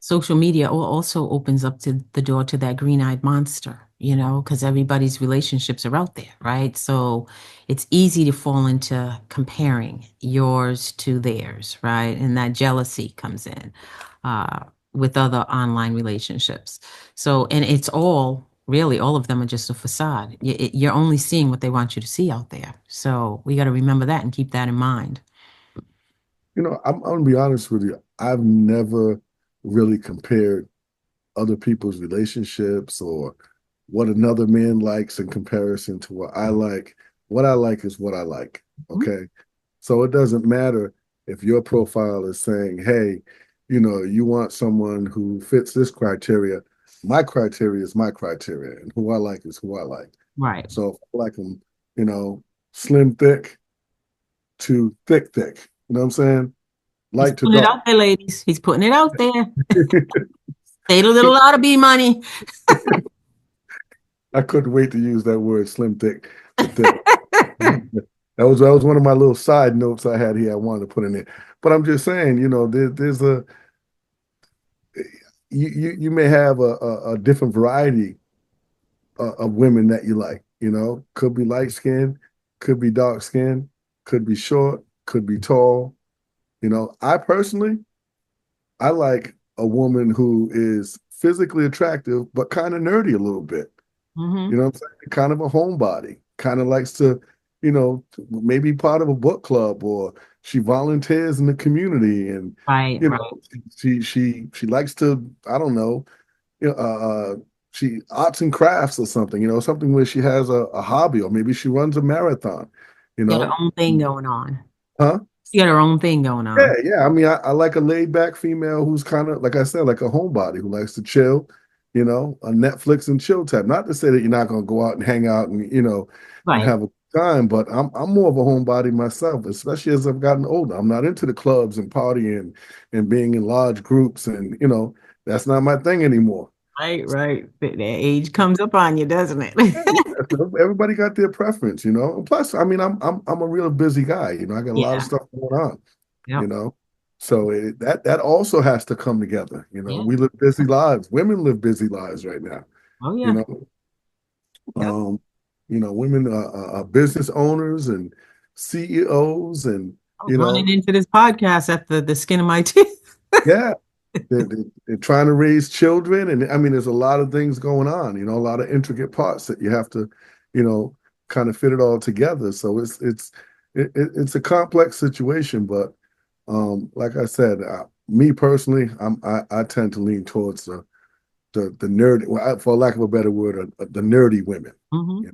social media also opens up to the door to that green-eyed monster, because everybody's relationships are out there, right? So it's easy to fall into comparing yours to theirs, right? And that jealousy comes in uh, with other online relationships. So, and it's all really, all of them are just a facade. You're only seeing what they want you to see out there. So we got to remember that and keep that in mind. I'm gonna be honest with you. I've never really compared other people's relationships or what another man likes in comparison to what I like. What I like is what I like. Okay. So it doesn't matter if your profile is saying, hey, you want someone who fits this criteria. My criteria is my criteria, and who I like is who I like. Right. So if I like them, slim, thick to thick, thick. You know what I'm saying? He's Light to putting it dark. out there, ladies. He's putting it out there. Say the little louder, B money. I couldn't wait to use that word, slim, thick to thick. That was one of my little side notes I had here. I wanted to put in there, but I'm just saying, there's a you may have a different variety of women that you like. Could be light skinned, could be dark skinned, could be short, could be tall. I personally I like a woman who is physically attractive but kind of nerdy a little bit. You Hmm. know what I'm saying? Kind of a homebody, kind of likes to, maybe part of a book club or she volunteers in the community and, Right, you right. know, she likes to, I don't know, you know, she arts and crafts or something, something where she has a hobby or maybe she runs a marathon, you She got her know? own thing going on. Huh? She got her own thing going Yeah, on. yeah. I mean, I like a laid back female who's kind of, like I said, like a homebody who likes to chill, a Netflix and chill type. Not to say that you're not going to go out and hang out and, and Right. have a time, but I'm more of a homebody myself, especially as I've gotten older. I'm not into the clubs and partying and being in large groups and, that's not my thing anymore. Right, right. That age comes up on you, doesn't it? Yeah, yeah. Everybody got their preference. Plus, I mean, I'm a real busy guy. I got a lot of Yeah. stuff going on. you Yep. know. So that also has to come together. Yeah. We live busy lives. Women live busy lives right now. Oh, You yeah. know, Yep. women are business owners and CEOs, and I was you running know, into this podcast at the skin of my teeth. yeah, they're trying to raise children, and I mean, there's a lot of things going on. A lot of intricate parts that you have to, you know, kind of fit it all together. So it's a complex situation, but like I said, me personally, I tend to lean towards the nerd, well, for lack of a better word, the nerdy women. Hmm.